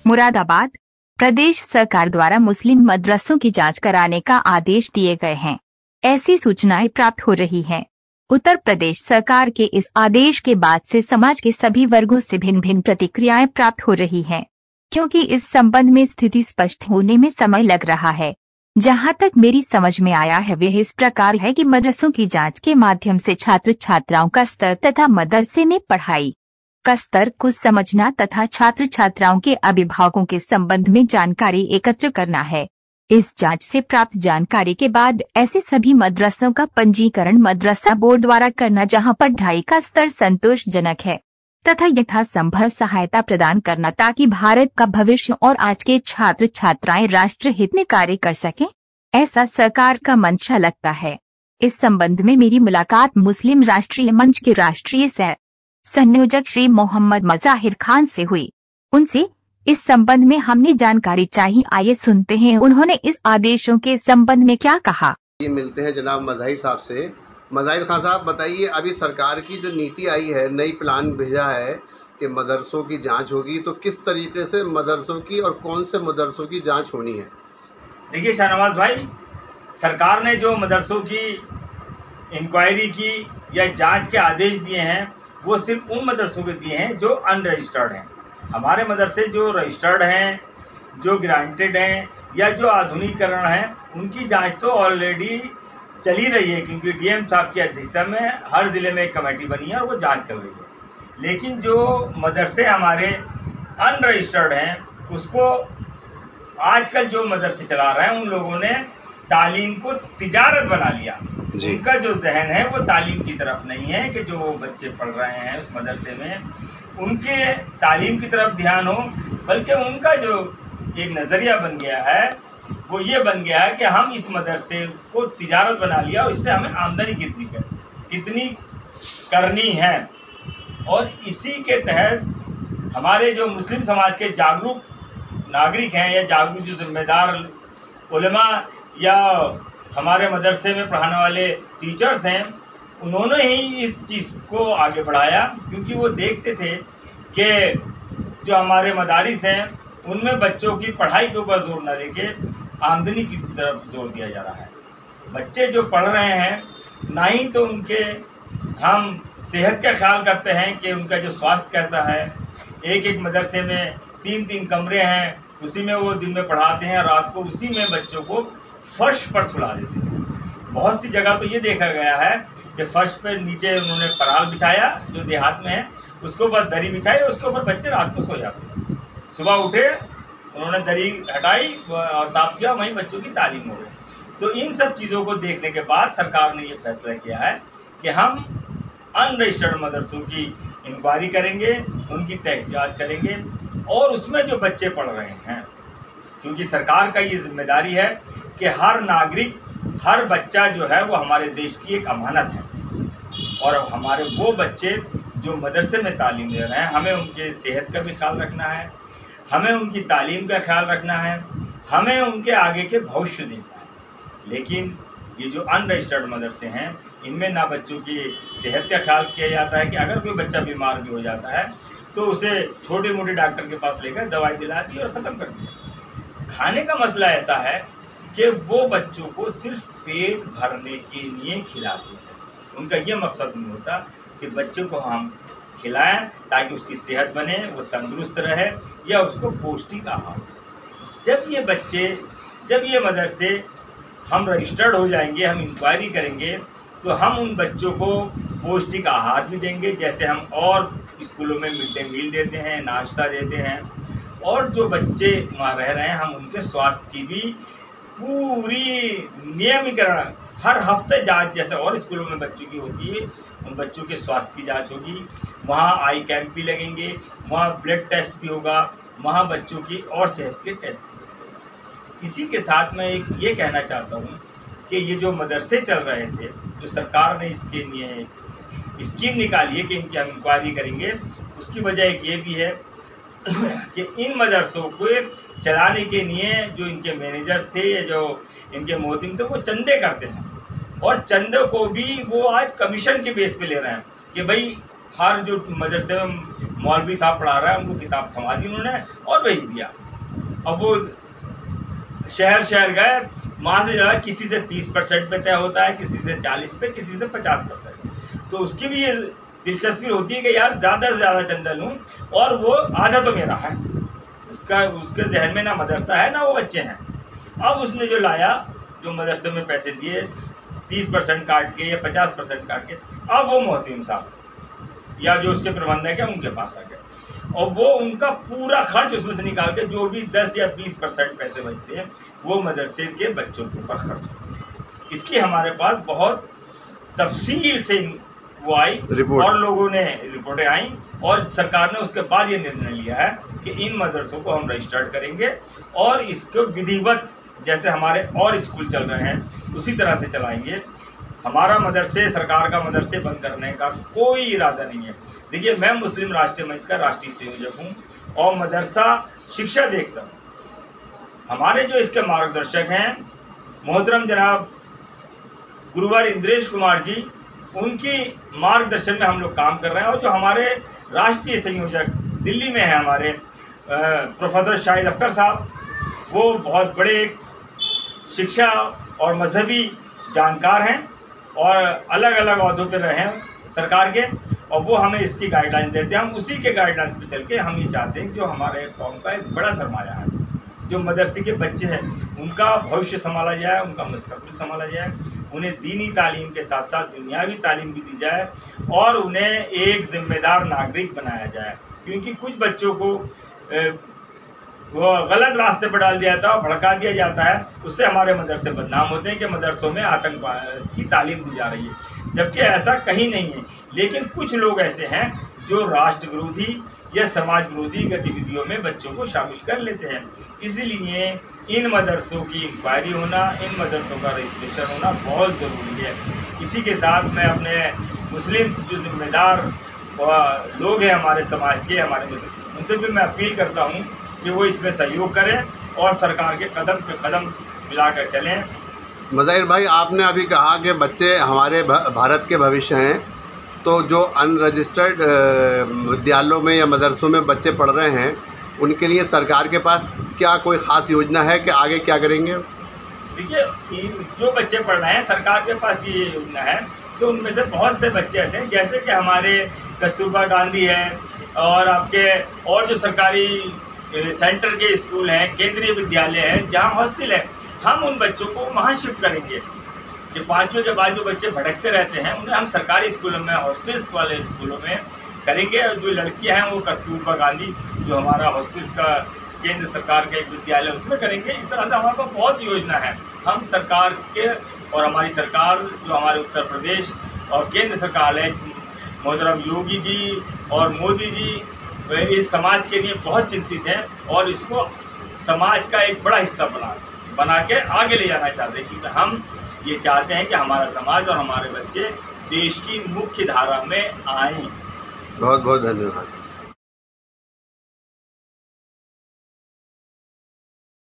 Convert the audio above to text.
मुरादाबाद प्रदेश सरकार द्वारा मुस्लिम मदरसों की जांच कराने का आदेश दिए गए हैं। ऐसी सूचनाएं प्राप्त हो रही हैं। उत्तर प्रदेश सरकार के इस आदेश के बाद से समाज के सभी वर्गों से भिन्न भिन्न प्रतिक्रियाएं प्राप्त हो रही हैं, क्योंकि इस संबंध में स्थिति स्पष्ट होने में समय लग रहा है। जहां तक मेरी समझ में आया है वह इस प्रकार है कि मदरसों की जांच के माध्यम से छात्र छात्राओं का स्तर तथा मदरसे में पढ़ाई का स्तर को समझना तथा छात्र छात्राओं के अभिभावकों के संबंध में जानकारी एकत्र करना है। इस जांच से प्राप्त जानकारी के बाद ऐसे सभी मदरसों का पंजीकरण मदरसा बोर्ड द्वारा करना जहां पढ़ाई का स्तर संतोषजनक है तथा यथासंभव सहायता प्रदान करना, ताकि भारत का भविष्य और आज के छात्र छात्राएं राष्ट्र हित में कार्य कर सकें, ऐसा सरकार का मंशा लगता है। इस संबंध में मेरी मुलाकात मुस्लिम राष्ट्रीय मंच के राष्ट्रीय सह संयोजक श्री मोहम्मद मज़ाहिर खान से हुई। उनसे इस संबंध में हमने जानकारी चाहिए। आइए सुनते हैं उन्होंने इस आदेशों के संबंध में क्या कहा। ये मिलते हैं जनाब मज़ाहिर साहब से। मज़ाहिर खान साहब बताइए, अभी सरकार की जो नीति आई है, नई प्लान भेजा है कि मदरसों की जांच होगी, तो किस तरीके से मदरसों की और कौन से मदरसों की जांच होनी है? देखिए शाहनवाज भाई, सरकार ने जो मदरसों की इंक्वायरी की या जांच के आदेश दिए हैं वो सिर्फ उन मदरसों के दिए हैं जो अनरजिस्टर्ड हैं। हमारे मदरसे जो रजिस्टर्ड हैं, जो ग्रांटेड हैं या जो आधुनिकीकरण हैं, उनकी जांच तो ऑलरेडी चली रही है, क्योंकि डीएम साहब की अध्यक्षता में हर ज़िले में एक कमेटी बनी है और वो जांच कर रही है। लेकिन जो मदरसे हमारे अनरजिस्टर्ड हैं, उसको आजकल जो मदरसे चला रहे हैं उन लोगों ने तालीम को तिजारत बना लिया। उनका जो जहन है वो तालीम की तरफ नहीं है कि जो बच्चे पढ़ रहे हैं उस मदरसे में उनके तालीम की तरफ ध्यान हो, बल्कि उनका जो एक नज़रिया बन गया है वो ये बन गया है कि हम इस मदरसे को तिजारत बना लिया और इससे हमें आमदनी कितनी करनी है। और इसी के तहत हमारे जो मुस्लिम समाज के जागरूक नागरिक हैं या जागरूक जो जिम्मेदार उलमा या हमारे मदरसे में पढ़ाने वाले टीचर्स हैं, उन्होंने ही इस चीज़ को आगे बढ़ाया, क्योंकि वो देखते थे कि जो हमारे मदारिस हैं उनमें बच्चों की पढ़ाई के ऊपर जोर न देके आमदनी की तरफ जोर दिया जा रहा है। बच्चे जो पढ़ रहे हैं, ना ही तो उनके हम सेहत का ख्याल करते हैं कि उनका जो स्वास्थ्य कैसा है। एक एक मदरसे में 3-3 कमरे हैं, उसी में वो दिन में पढ़ाते हैं, रात को उसी में बच्चों को फर्श पर सुला देते हैं। बहुत सी जगह तो ये देखा गया है कि फर्श पर नीचे उन्होंने पराल बिछाया, जो देहात में है, उसके ऊपर दरी बिछाई और उसके ऊपर बच्चे रात को सो जाते हैं। सुबह उठे, उन्होंने दरी हटाई और साफ किया, वहीं बच्चों की तालीम हो गई। तो इन सब चीज़ों को देखने के बाद सरकार ने ये फैसला किया है कि हम अनरजिस्टर्ड मदरसों की इंक्वायरी करेंगे, उनकी तहकीकात करेंगे और उसमें जो बच्चे पढ़ रहे हैं, क्योंकि सरकार का ये जिम्मेदारी है कि हर नागरिक, हर बच्चा जो है वो हमारे देश की एक अमानत है। और हमारे वो बच्चे जो मदरसे में तालीम ले रहे हैं, हमें उनके सेहत का भी ख्याल रखना है, हमें उनकी तालीम का ख्याल रखना है, हमें उनके आगे के भविष्य देखना है। लेकिन ये जो अनरजिस्टर्ड मदरसे हैं, इनमें ना बच्चों की सेहत का ख्याल किया जाता है कि अगर कोई बच्चा बीमार भी हो जाता है तो उसे छोटे मोटे डॉक्टर के पास लेकर दवाई दिला दी और ख़त्म कर दिया। खाने का मसला ऐसा है कि वो बच्चों को सिर्फ पेट भरने के लिए खिलाते हैं। उनका ये मकसद नहीं होता कि बच्चे को हम खिलाएं ताकि उसकी सेहत बने, वो तंदुरुस्त रहे या उसको पौष्टिक आहार। जब ये मदरसे हम रजिस्टर्ड हो जाएंगे, हम इंक्वायरी करेंगे, तो हम उन बच्चों को पौष्टिक आहार भी देंगे, जैसे हम और स्कूलों में मिड डे मील देते हैं, नाश्ता देते हैं। और जो बच्चे वहाँ रह रहे हैं, हम उनके स्वास्थ्य की भी पूरी नियमीकरण, हर हफ्ते जांच जैसे और स्कूलों में बच्चों की होती है, उन बच्चों के स्वास्थ्य की जांच होगी। वहाँ आई कैंप भी लगेंगे, वहाँ ब्लड टेस्ट भी होगा, वहाँ बच्चों की और सेहत के टेस्ट भी होंगे। इसी के साथ मैं एक ये कहना चाहता हूँ कि ये जो मदरसे चल रहे थे, जो सरकार ने इसके लिए स्कीम निकाली है कि इनकी हम इंक्वायरी करेंगे, उसकी वजह एक ये भी है कि इन मदरसों को चलाने के लिए जो इनके मैनेजर्स थे या जो इनके मोहतिम थे, वो चंदे करते हैं, और चंदे को भी वो आज कमीशन के बेस पे ले रहे हैं कि भाई हर जो मदरसे में मौलवी साहब पढ़ा रहा है, उनको किताब थमा दी उन्होंने और भेज दिया। अब वो शहर शहर गए, वहाँ से जो है किसी से 30% पे तय होता है, किसी से 40 पे, किसी से 50%। तो उसकी भी ये दिलचस्पी होती है कि यार ज़्यादा से ज़्यादा चंदा लूँ और वो आधा तो मेरा है। उसके जहन में ना मदरसा है ना वो बच्चे हैं। अब उसने जो लाया, जो मदरसे में पैसे दिए 30% काट के या 50% काट के, अब वो मोहतमिम साहब या जो उसके प्रबंधक है उनके पास आ गए और वो उनका पूरा खर्च उसमें से निकाल के जो भी 10 या 20% पैसे बचते हैं वो मदरसे के बच्चों के ऊपर खर्च होते हैं। इसकी हमारे पास बहुत तफसील से वो आई और लोगों ने रिपोर्टें आई और सरकार ने उसके बाद ये निर्णय लिया है कि इन मदरसों को हम रजिस्टर्ड करेंगे और इसको विधिवत जैसे हमारे और स्कूल चल रहे हैं उसी तरह से चलाएंगे। हमारा मदरसे, सरकार का मदरसे बंद करने का कोई इरादा नहीं है। देखिए, मैं मुस्लिम राष्ट्रीय मंच का राष्ट्रीय संयोजक हूँ और मदरसा शिक्षा देखता हूँ। हमारे जो इसके मार्गदर्शक हैं मोहतरम जनाब गुरुवर इंद्रेश कुमार जी, उनकी मार्गदर्शन में हम लोग काम कर रहे हैं। और जो हमारे राष्ट्रीय संयोजक दिल्ली में हैं हमारे प्रोफेसर शाहिद अख्तर साहब, वो बहुत बड़े शिक्षा और मजहबी जानकार हैं और अलग अलग ओहदों पर रहे हैं सरकार के, और वो हमें इसकी गाइडलाइन देते हैं। हम उसी के गाइडलाइन पे चल के हम ये चाहते हैं कि जो हमारे कौम का एक बड़ा सरमाया है, जो मदरसे के बच्चे हैं, उनका भविष्य संभाला जाए, उनका मुस्तकबिल संभाला जाए, उन्हें दीनी तालीम के साथ साथ दुनियावी तालीम भी दी जाए और उन्हें एक जिम्मेदार नागरिक बनाया जाए। क्योंकि कुछ बच्चों को वो गलत रास्ते पर डाल दिया जाता है, भड़का दिया जाता है, उससे हमारे मदरसे बदनाम होते हैं कि मदरसों में आतंकवाद की तालीम दी जा रही है, जबकि ऐसा कहीं नहीं है। लेकिन कुछ लोग ऐसे हैं जो राष्ट्र विरोधी या समाज विरोधी गतिविधियों में बच्चों को शामिल कर लेते हैं। इसलिए इन मदरसों की इंक्वायरी होना, इन मदरसों का रजिस्ट्रेशन होना बहुत ज़रूरी है। इसी के साथ मैं अपने मुस्लिम जो जिम्मेदार लोग हैं हमारे समाज के, हमारे मुस्लिम, उनसे भी मैं अपील करता हूँ कि वो इसमें सहयोग करें और सरकार के कदम पे कदम मिलाकर चलें। मज़ाहिर भाई, आपने अभी कहा कि बच्चे हमारे भारत के भविष्य हैं, तो जो अनरजिस्टर्ड विद्यालयों में या मदरसों में बच्चे पढ़ रहे हैं, उनके लिए सरकार के पास क्या कोई ख़ास योजना है कि आगे क्या करेंगे? देखिए, जो बच्चे पढ़ रहे हैं, सरकार के पास ये योजना है कि उनमें से बहुत से बच्चे ऐसे हैं, जैसे कि हमारे कस्तूरबा गांधी है और आपके और जो सरकारी सेंटर के स्कूल हैं, केंद्रीय विद्यालय हैं, जहाँ हॉस्टल है, हम उन बच्चों को वहाँ शिफ्ट करेंगे कि 5वीं के बाद जो बच्चे भटकते रहते हैं उन्हें हम सरकारी स्कूलों में, हॉस्टल्स वाले स्कूलों में करेंगे। और जो लड़कियां हैं वो कस्तूरबा गांधी जो हमारा हॉस्टल्स का केंद्र सरकार का एक विद्यालय उसमें करेंगे। इस तरह से हमारे पास बहुत योजना है। हम सरकार के और हमारी सरकार जो हमारे उत्तर प्रदेश और केंद्र सरकार है, मोहतरम योगी जी और मोदी जी, इस समाज के लिए बहुत चिंतित हैं और इसको समाज का एक बड़ा हिस्सा बना के आगे ले जाना चाहते हैं, क्योंकि हम ये चाहते हैं कि हमारा समाज और हमारे बच्चे देश की मुख्य धारा में आएं। बहुत बहुत धन्यवाद।